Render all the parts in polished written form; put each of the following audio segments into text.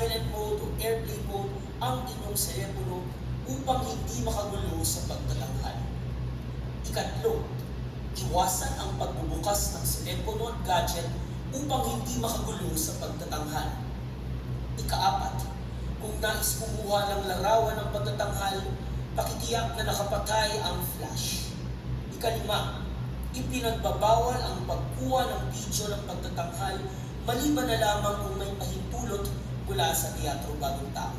silent mode o airplane mode ang inyong telepono upang hindi makagulo sa pagtatanghal. Ikatlo, iwasan ang pagbubukas ng telepono at gadget upang hindi makagulo sa pagtatanghal. Ikaapat, kung nais kumuha ng larawan ng pagtatanghal, pakitiyak na nakapatay ang flash. Ikalima, ipinagbabawal ang pagkuha ng video ng pagtatanghal maliban na lamang kung may pahintulot mula sa Teatro Bagong Tao.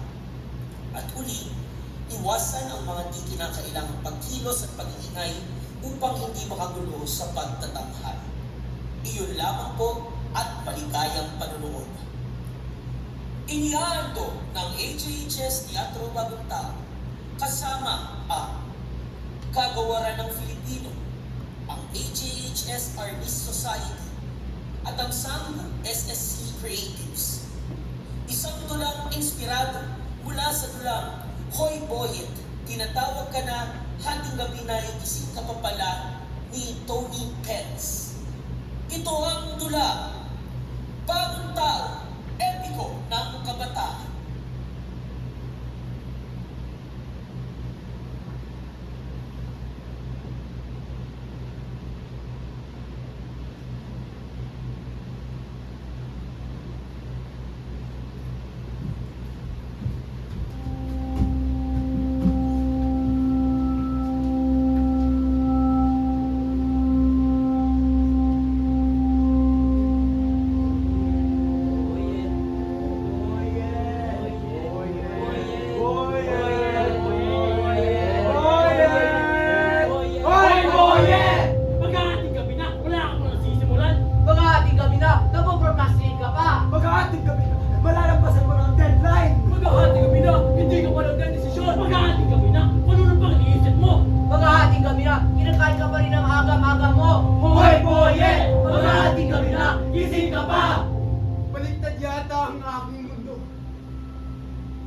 At uli, iwasan ang mga di kinakailangang pagkilos at pag-iingay upang hindi makagulo sa pagtatanghal. Iyon lamang po at maligayang panunood. Inihahandog ng HHS Teatro Bagong Tao kasama ang Kagawaran ng Filipino, ang HHS Artist Society, at ang Sanggu SSC Creatives. Isang tulang inspirado mula sa tulang Hoy Boyet, tinatawag ka na, hating gabi na igising ka pa pala ni Tony Pence. Ito ang tula, Bagong Tao, epiko ng kabataan.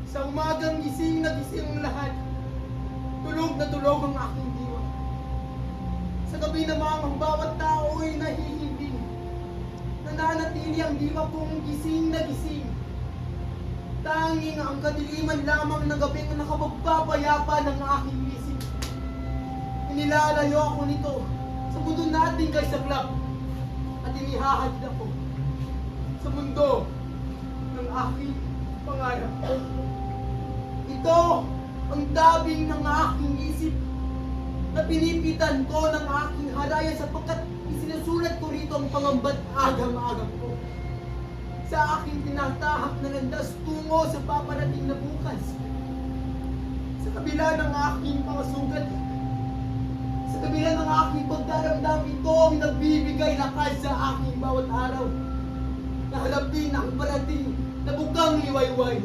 Sa umagang gising na gising ang lahat, tulog na tulog ang aking diwa. Sa gabi naman ang bawat tao ay nahihimbing, nananatili ang diwa kong gising na gising. Tanging ang kadiliman lamang ng gabing nakapagpapayapa ng aking isip. Inilalayo ako nito sa mundo natin kay saklap, at inihahatid ako sa mundo ng aking pangarap. Ito ang dabing ng aking isip na pinipitan ko ng aking haraya sapagkat isinusulat ko rito ang pangambat agam-agam ko sa aking tinatahak na landas tungo sa paparating na bukas. Sa kabila ng aking mga sugat, sa kabila ng aking pagdaramdam, ito ang nagbibigay lakas sa aking bawat araw na harapin ang parating na bukang liwayway.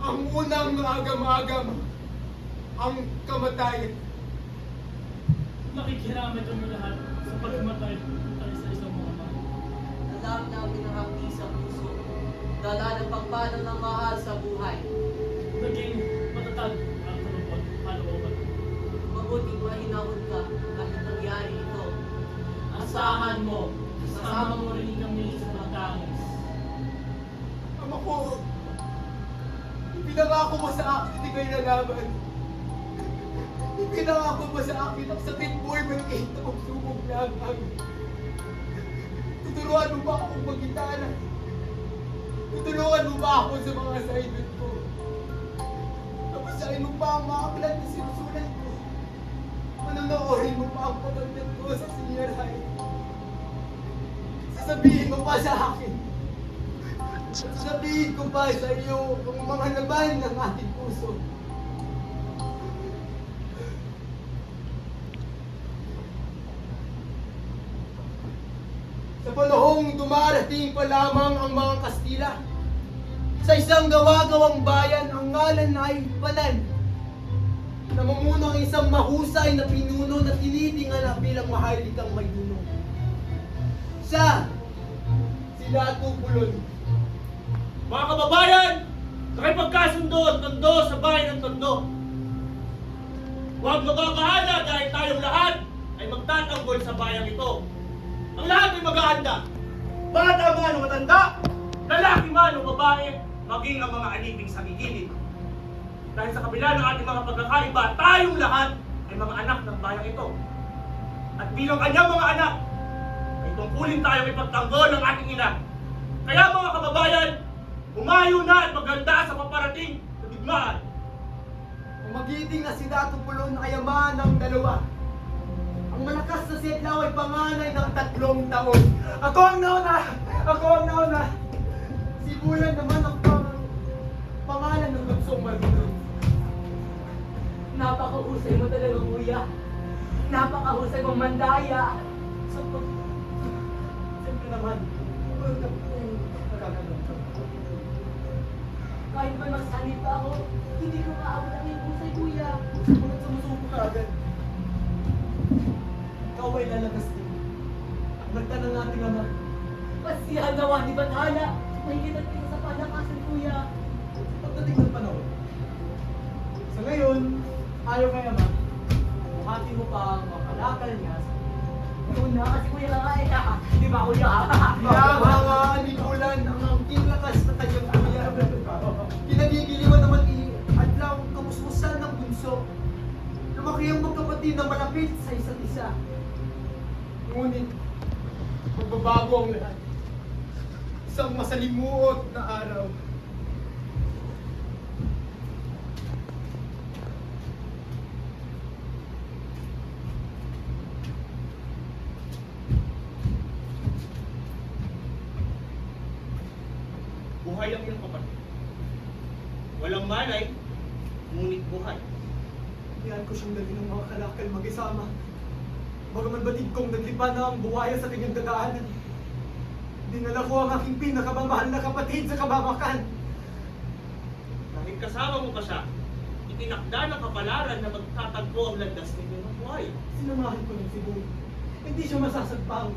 Ang unang agam-agam, ang kamatayan. Nakikiraman kami lahat sa pagkamatay sa isang mga mahal. Alam namin ang hapdi sa puso, dala ng pagpano ng mahal sa buhay. Naging matatag ang kalooban. Mabuting mahinahon ka kahit nangyari ito. Asahan mo, kasama mo rin kami sa pagtangis. Ama ko, ipinangako mo sa akin ikay lalaban. Ipinangako mo sa akin ang sakit mo ay maliit na magsubok lamang. Tuturuan mo ba akong magintana? Tutulungan mo ba ako sa mga assignment ko? Nabasahin mo ba ang mga aklat na sinusulat ko? Manonoorin mo pa ang pagagdat ko sa senior high? Sasabihin mo pa sa akin? Sabihin ko pa sa iyo ang mga laban ng ating puso. Sa panahong dumarating pa lamang ang mga Kastila, sa isang gawa-gawang bayan ang ngalan ay Palan. Namumuno ang isang mahusay na pinuno na tinitingala bilang maharlikang may dunong. Siya Latupulon. Mga kababayan, nakipagkasundo ang tondo sa bahay ng tondo. Huwag magkakahala dahil tayong lahat ay magtatanggol sa bayang ito. Ang lahat ay maghahanda. Bata man o matanda, lalaki man o babae, maging ang mga aliping sa gigilid. Dahil sa kabila ng ating mga pagkakaiba, tayong lahat ay mga anak ng bayang ito. At bilang kanyang mga anak, ay tungkulin tayong ipagtanggol ng ating ina. Kaya mga kababayan, humayo na at maghanda sa paparating na digmaan. Ang magiting na si Latupulon ay ama ng dalawa. Ang malakas na si Edlaw ay panganay ng 3 taon. Ako ang nauna! Ako ang nauna! Si Bulan naman ang pangalan ng bunsong marunong. Napakahusay mo talaga, kuya. Napakahusay mong mandaya. Siyempre naman, Kahit man magsanib pa ako, hindi ko maabot ang iyong husay, kuya. Sumunod sumusuko ka agad. Ikaw ay lalakas din. Nagtanong nating ama. Pasihan nawa ni Bathala. Mahigit at isa sa palakasan, kuya. Pagdating ng panahon. Sa ngayon, ayaw kay ama. Buhati mo pa ang mga kalakal niya. Una kasi kuya lang ay di ba kuya? Kinahangaan ni Bulan ang angking lakas na kanyang kuya. Kinagigiliwan naman ni Adlaw ang kamusmusan ng bunso. Lumaki ang magkapatid na malapit sa isa't isa. Ngunit, magbabago ang lahat. Isang masalimuot na araw. Buhay ang iyong kapatid. Walang malay, ngunit buhay. Iyan ko siyang dali ng mga kalakal mag-isama. Bagaman batid kong naglipa na ang buhaya sa kanyang dadaanan. Dinala ko ang aking pinakamamahal na kapatid sa kabamakan. Dahil kasama mo pa siya, itinakda ng kapalaran na magtatagpo ang landas ninyo ng buhay. Sinamahan ko ng Cebu. Hindi siya masasagpang.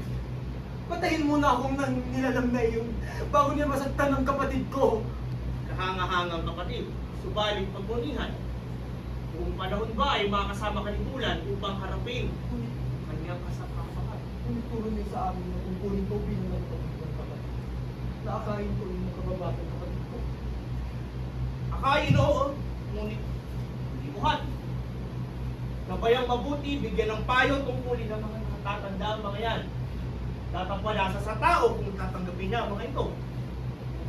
Patayin mo na akong nilalang na iyon bago niya masagtan ng kapatid ko. Kahanga-hangang kapatid, subalit pagmunihan. Kung panahon ba ay makasama ka ni Bulan upang harapin kanyang kasapapan. Kung turo niya sa amin na tungkulin ko bilang ng kapatid. Naakain ko yung kababatang kapatid ko. Akayin oo, ngunit hindi buhat. Nabayang mabuti, bigyan ng payo tungkulin ng mga natatanda ang mga yan. Tatapalasa sa tao kung tatanggapin niya ang mga ito.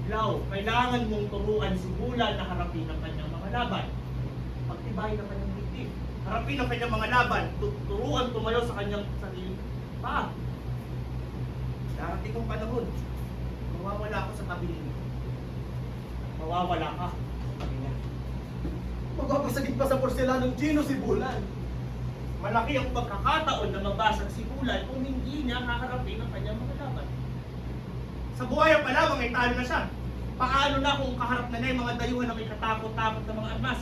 Lao, kailangan mong turuan si Bulan na harapin ang kanyang mga laban. Pagtibayin ang kanyang dibdib. Harapin ang kanyang mga laban. Turuan tumayo sa kanyang sariling paa. Darating ang panahon, mawawala ako sa tabi ninyo. Mawawala ka sa tabi niya. Magpapasagit pa sa porselanong Gino si Bulan. Malaki ang pagkakataon na mabasag si Bulan kung hindi niya haharapin ang kanyang mga laban. Sa buhaya pa lamang ay talo na siya. Paano na kung kaharap na niya yung mga dayuhan na may katakot-takot na mga armas?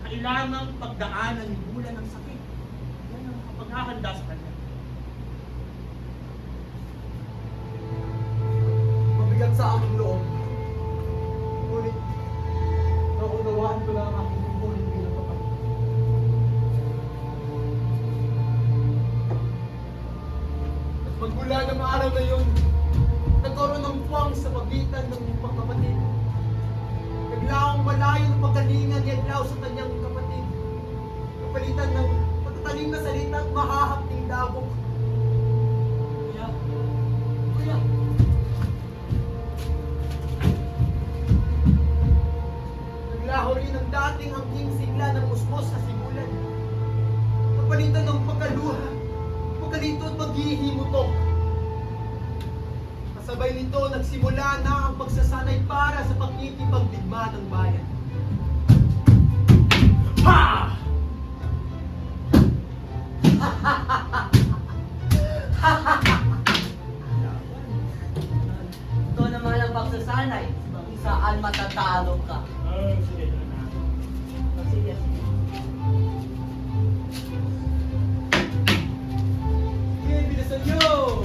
Kailangang pagdaanan ni Bulan ng sakit. Yan ang paghahanda sa kanya. Mabigat sa aking loob. Ngunit, naunawaan ko na ang aking tungkulin bilang kapatid. At magmula ng araw na yun, nagkaroon ng puwang sa pagitan ng mga kapatid. Naglaong malayo ng pagkalingan ni Adlaw sa kanyang kapatid. Kapalitan ng matataling na salita at mahahapting dabok. Kuya. Kuya. Naglaho rin ang dating angking sigla ng musmos sa simulan. Kapalitan ng pagkaluha, pagkalito at paghihimutok. Kasabay nito, nagsimula na ang pagsasanay para sa pakikipagdigma ng bayan. Ha! Ito naman ang pagsasanay kung saan matatalo ka. Sige. Sige. Sige, bilisan nyo!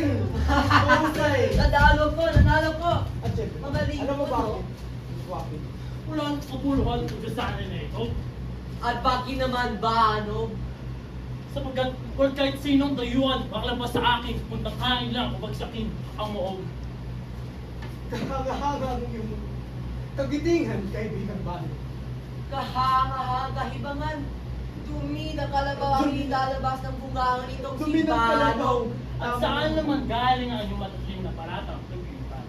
Mahusay. Nanalo ko, nanalo ko. At syempre, Magaling alam mo ko, bakit? no? Bakit? Wala ang kapuluhan ko sa sana na ito. At bakit naman ba, ano? Sapagkat kung kahit sinong dayuhan, paglabas sa akin, puntang kain lang, pabagsakin ang moog. Kahanga-hanga ang iyong kagitingan, kaibigan ba? Kahanga-hanga, hibangan. Dumi na kalabaw ang ilalabas ng bungangan nitong Dumi ng kalabaw. At saan naman galing ang iyong matuling na paratang, kaibigan?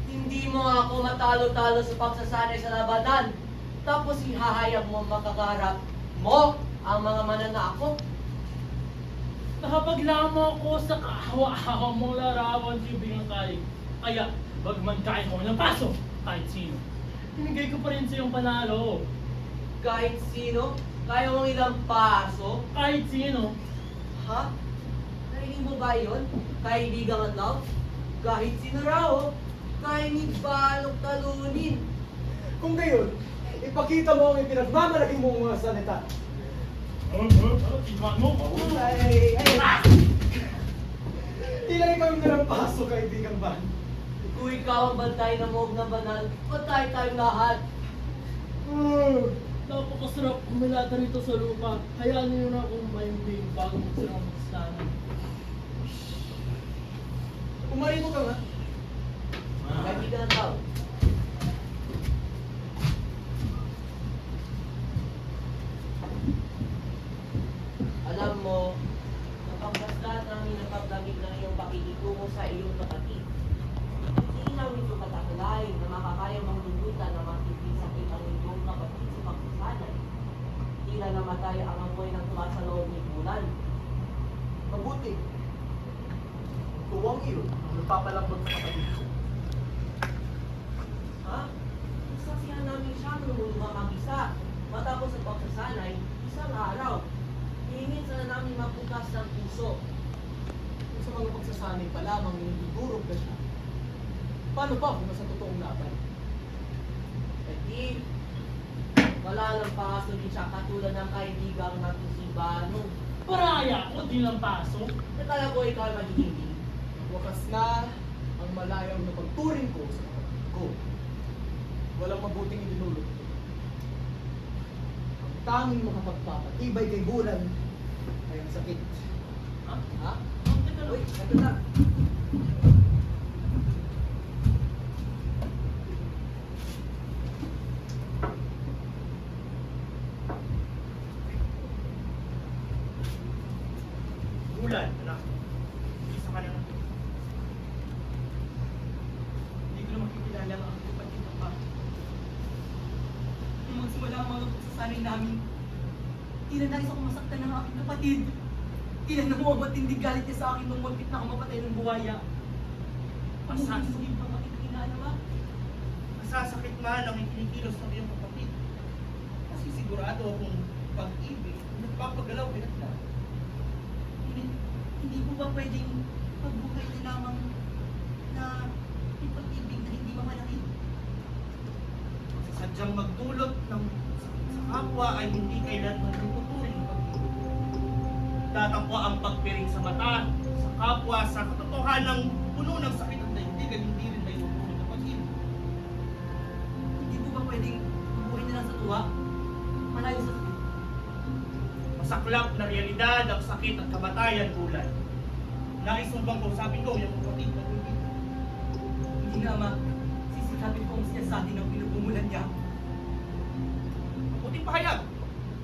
Hindi mo ako matalo-talo sa pagsasanay sa labanan. Tapos ihahayag mo makakarap mo ang mga mananakop. Nakapaglamo ako sa kahawa-hawa mong larawan, kaibigan kain. Kaya, bagman kain mo ng paso, kahit sino. Binigay ko pa rin sa iyong panalo. Kahit sino, kaya mong ilang paso. Kahit sino. Ha? Narinig mo ba yun? Kaibigang adlaw? Kahit sino raw, kaya ni balok talunin. Kung gayon, ipakita mo ang ipinagmamalaki mong mga salita. Tignan mo. Ay, Tila ikaw yung nalampaso, kaibigan ba? Kung ikaw ang bantay na moog ng banal, patay tayong lahat. Napakasarap kumilata rito sa lupa. Hayaan niyo na akong mahimbing bago magsirang magsasanan. Umarito ka nga. Kaibigan adlaw. Alam mo, napagdasdat namin ang pagdamit ng iyong pakikitungo sa iyong kapatid. Hindi namin ito katakalain na makakaya mong lulutan na matipid sakit ang iyong kapatid sa pagsasanay. Tila namatay ang amoy ng tuwa sa loob ni Bulan. Mabuti. Tuwang iyo ang nagpapalambot sa kapatid ko. Ha? Saksihan namin siya nung lumamag-isa. Matapos ang pagsasanay, isang araw. Hingin sana namin mabukas ng puso. Kung sa mga pagsasanay pa lamang nilidurog na siya. Paano pa kung nasa totoong laban? Eh di, wala lang paso din siya katulad ng kaibigang natin si Bano. Paraya ko din ang paso. Nakala ko ikaw ay magiging. Wakas na ang malayang na pagturing ko sa kapatid ko. Walang mabuting idinulot ko. Ang tanging makapagpapatibay kay Bulan ay ang sakit. Ha? Ha? Teka lang. Uy, ito na. Bulan, anak. Isa ka na lang. Hindi ko na makikilala ang aking kapatid na pa. Nung magsimula ang mga pagsasanay namin, tila nais ako masaktan ng aking kapatid. Tila namuha matindi galit niya sa akin nung magpit na ako mapatay ng buhaya. Masasakit pa aking kinalawa. Masasakit man ang ikinikilos ng iyong kapatid. Kasi sigurado akong pag-ibig, nagpapagalaw pinatla. Hindi po ba pwedeng pagbuhay na lamang na may pag-ibig na hindi mamalaki? Sa sadyang magdulot ng sakit sa kapwa ay hindi kailanman tututuring ng pag-ibig. Tatapwa ang pagpiring sa mata. Sa kapwa, sa katotohanan puno ng sakit at daigdigan, hindi rin may tuturing ng pag-ibig. Hindi po ba pwedeng mabuhay na lang sa tuwa? Malayo sa sakit. Masaklap na realidad ang sakit at kamatayan, Bulan. Nais mo bang kausapin ko yung kapatid na hindi? Hindi na ama, sisikapin ko ang sinasabi ng pinagmumulan niya. Mabuting pahayag.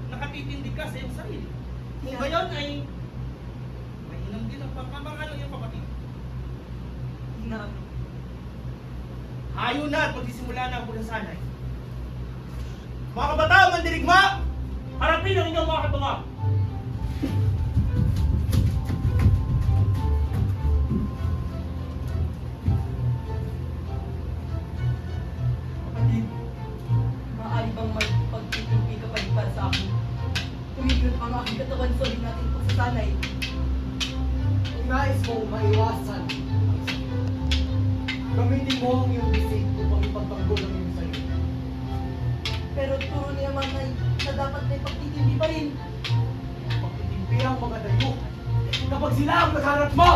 Nakatitindig ka sa iyong sarili. Kung gayon ay mainam din ang pagkamaraan ng iyong kapatid. Hindi na ama. Hayo na at magsisimula na ang pulasanay. Mga kabataan, mandirigma! Harapin ang inyong mga katuwa. Kapatid, maaari bang magpagtitimpi ka pa rin para sa akin? Tumigil ang aking katawan sa ulit natin pagsasanay. Kung nais mo maiwasan ang sakit, gamitin mo ang iyong bisig upang ipagtanggol ang iyong sarili. Pero turo ni naman na dapat may pagtitimpi pa rin. Pagtitimpi ang mga dayuhan kapag sila ang nagharap mo!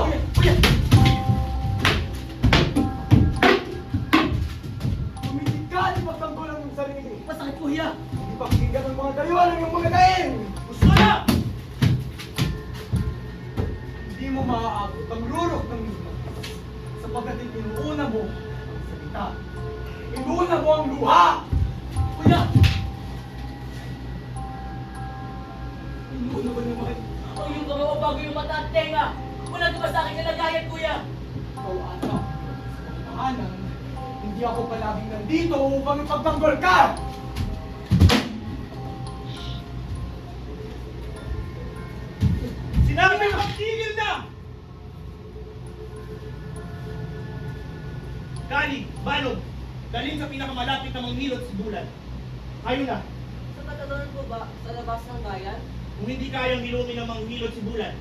sapagkat inuuna mo ang salita. Inuuna mo ang luha! Kuya! Inuuna ba naman? Ang iyong gawa bago yung mata at tenga! Wala ka ba sa akin kalagayan, kuya? Ikaw, anak, sa katahanan, hindi ako palaging nandito upang ipagtanggol ka! Sinabi mo magtigil na! Gali, Balog, dalhin sa pinakamalapit na manghilot si Bulan. Kayo na. Sa katagalan po ba sa labas ng bayan? Kung hindi kayang hilumin ng manghilot si Bulan,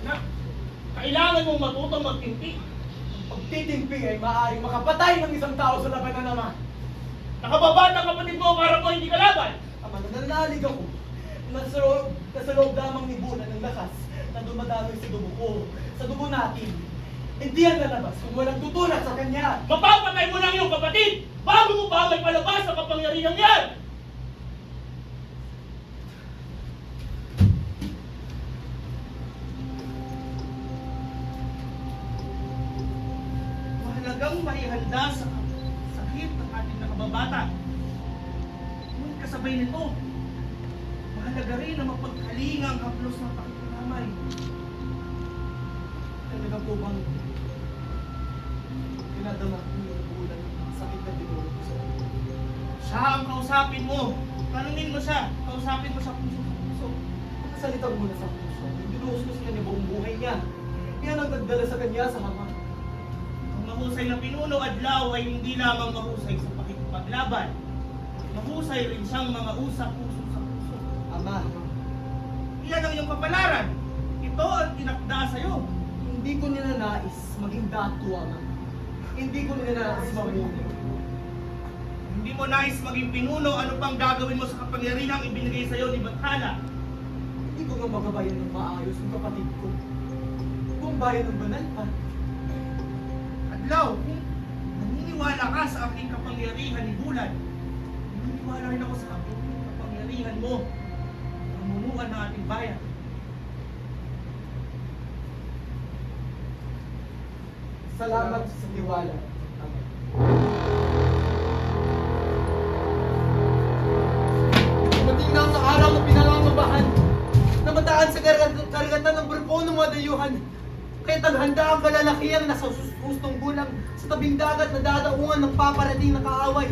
na, kailangan mong matutong magtimpi. Ang pagtitimpi ay maaaring makapatay ng isang tao sa laban na naman. Nakababad ang kapatid mo para ko hindi kalaban. Ama, nananalig ako. Nasa loob lamang ni Bulan ng lakas na dumadaloy sa dugo ko, sa dugo natin. Hindi yan lalabas kung walang tutulak sa kanya. Mapapatay mo na ang iyong kapatid bago mo pa may palabas ang kapangyarihan yan! Mahalagang maihanda sa sakit ng ating nakababata. Ngunit kasabay nito, mahalaga rin na mapagkalinga ang haplos ng pakikiramay. Talaga po bang pinadama ni Bulan ang sakit na tinulog ko sa iyo? Siya ang kausapin mo. Tanungin mo siya. Kausapin mo sa puso sa puso. Salita muna sa puso. Dinuustos niya ni buong buhay niya. Yan ang nagdala sa kanya sa Ama. Ang mahusay na pinuno adlaw ay hindi lamang mahusay sa pakikipaglaban. Mahusay rin siyang mga usap puso sa puso. Ama, Iyan ang iyong kapalaran. Ito ang tinakda sa iyo. hindi ko ninanais maging dato, Ama. Hindi ko ninanais mamuno. Hindi mo nais maging pinuno, ano pang gagawin mo sa kapangyarihang ibinigay sa iyo ni Bathala? Hindi ko nga magabayan ng maayos ang kapatid ko. Kung bayan ng banal pa. Adlaw, kung naniniwala ka sa aking kapangyarihan ni Bulan, naniniwala rin ako sa aking kapangyarihan mo na mamunuan ng ating bayan. Salamat sa tiwala. Ama. Dumating na ang araw na pinangangabahan. Namataan sa karagatan ng barko ng mga dayuhan. Kaya taghanda ang kalalakihan na sa hustong gulang sa tabing dagat na dadaungan ng paparating na kaaway.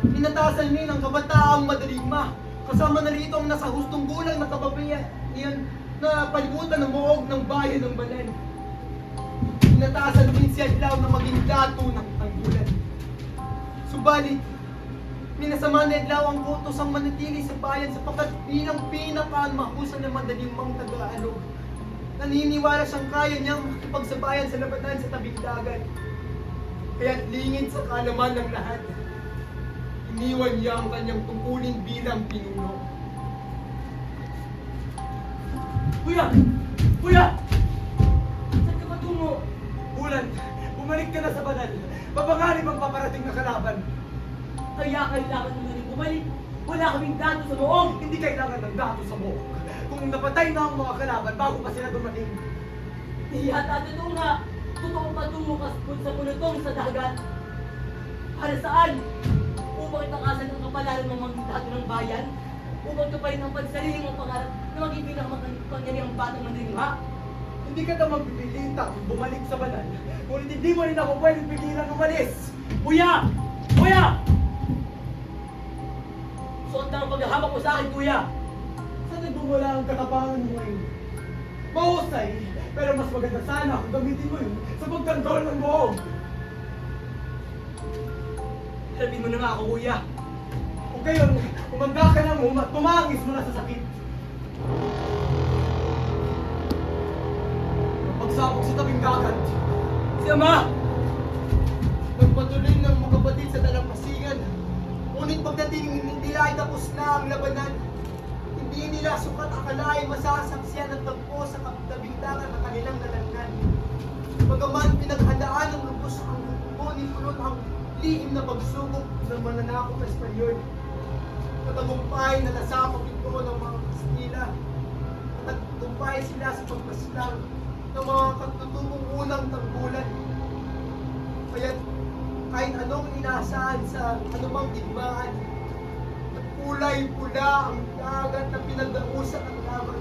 Inatasan ni ng kabataang madaligma. Kasama na rito ang nasa hustong gulang na kababayan na palibutan ng muog ng bayan ng Balan. Inatasan din si Adlaw na maging dato ng tanggulan. Subalit, minasama ni Adlaw ang utos ang manatili sa bayan sapagkat bilang pinakamahusay na madaling mang taga-alog. Naniniwala siyang kaya niyang makipagsabayan sa labanan sa tabing dagat. Kaya't lingid sa kalaman ng lahat. Iniwan niya ang kanyang tungkulin bilang pinuno. Kuya! Kuya! Saan ka patungo? Bulan, bumalik ka na sa banal. Papangarip ang paparating na kalaban. Kaya kailangan mo na bumalik. Wala kaming dato sa loob. Hindi kailangan ng dato sa buhok. Kung napatay na ang mga kalaban bago pa sila dumating. Yata totoo nga. Totoong patungo ka sa punutong sa dagat. Para saan? Upang itakasan ang kapalaran ng mga dato ng bayan? Upang tuparin ang pansariling mong pangarap na maging pinakapangyarihang batang mandirigma? Hindi ka na magpipilita kung bumalik sa banal. Ngunit hindi mo rin ako pwedeng pigilan umalis. Kuya! Kuya! Suot na ang paghahamak mo sa akin, kuya! Saan nagmumula ang katapangan mo ngayon? Mahusay, pero mas maganda sana kung gamitin mo yun sa pagtanggol ng buhok. Sabihin mo na nga ako, kuya! Kung gayon, umanda ka ng tumangis mo na sa sakit. Pagsabog sa tabing dagat, Si Ama! nagpatuloy ng mga kapatid sa dalampasigan. Ngunit pagdating nila ay tapos na ang labanan. Hindi nila sukat akalain masasaksiyan ang tagpo sa tabing dagat ng kanilang nalangan. Bagaman pinaghandaan ng lubos ang grupo ni Pulon ang lihim na pagsubok ng mananakop na Espanyol. Matagumpay na nasakop ito ng mga Kastila. Matagumpay sila sa pagpaslang ng mga katutubong unang tanggulan. Kaya kahit anong inaasahan sa anumang digmaan, at kulay pula ang dagat na pinagdausan ng laban.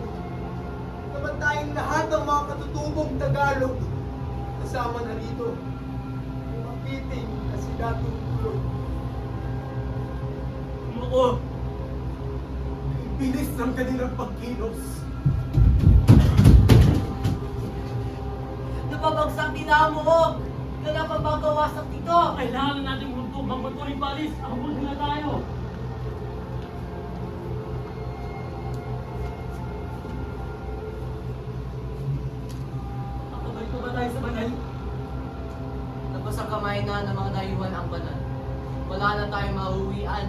Naman tayong lahat ng mga katutubong Tagalog, kasama na rito, yung mapiting na sila tutulog. Oo, Bilis ng kanilang pagkilos. Napabagsak din mo! Kaya pa ba gawasak dito? kailangan na natin magmatuloy balis. Ang huli na tayo. Nakabalik pa ba tayo sa banal? Tapos ang kamay na ng mga dayuhan ang banal. Wala na tayong mauwian.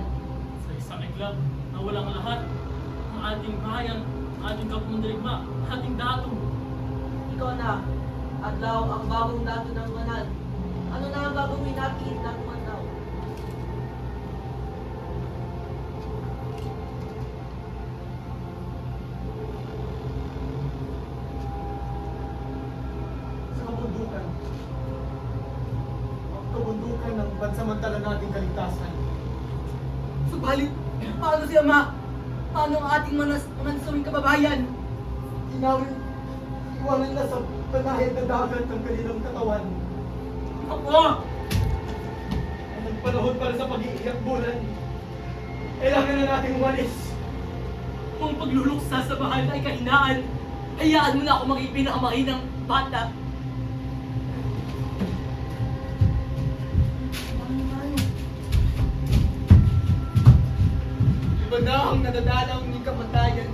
Sa isang iglap na walang lahat, ang ating bayan, ang ating kapundirigma, ang ating datong. Ikaw na, Adlaw, ang bagong dato ng banal. Ano na ang gagawin natin na kumandaw? Sa kabundukan. Ang kabundukan ng pansamantala nating kaligtasan. Subalit, paano si Ama? Paano ang ating manansawing kababayan? Inawin, iwanan na sa panahid na dagat ng kanilang katawan. Ako! Ang nagpanahon para sa pag-iiyak bulan. Kailangan na nating umalis. Kung pagluluksa sa bahal ay kahinaan, hayaan mo na ako maging pinakamahinang bata. Iba na ang nadadalaw ni kamatayan.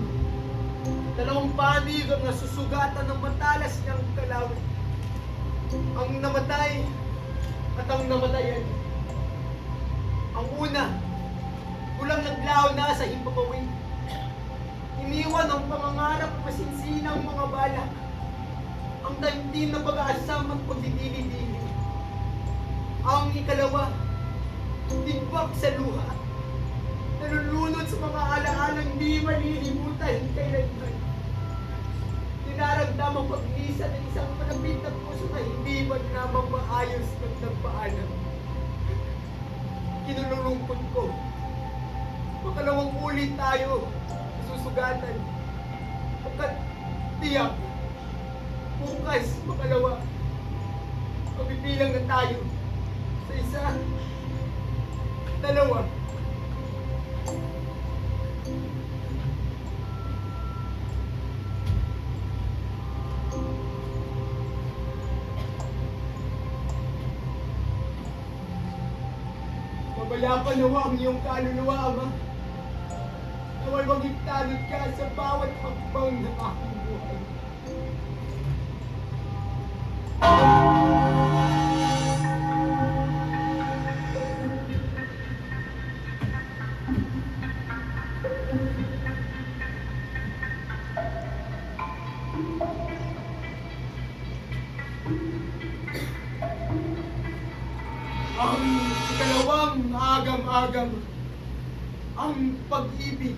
Dalawang panig ang nasusugatan ng matalas niyang kalawin. Ang namatay at ang namatayan. Ang una, kulang naglaw na sa himpapawid. Iniwan ang pangangarap at masinsinang mga balak. Ang daigdig na pag-aasam at pagdidili-dili. Ang ikalawa, tigbak sa luha. Nalulunod sa mga alaalang di malilimutan kailanman. Dinaramdamang pag-isa ng isang malapit na puso na hindi man lamang maayos ng nagpaalam. Kinululungkot ko. Makalawang ulit tayo susugatan. Pagkat tiyak, bukas makalawa, mabibilang na tayo sa isa, dalawa. Mabayapan nawa ang iyong kaluluwa, Ama. Naway magigtanod ka sa bawat hakbang ng aking buhay. Ang ikalawang agam-agam, ang pag-ibig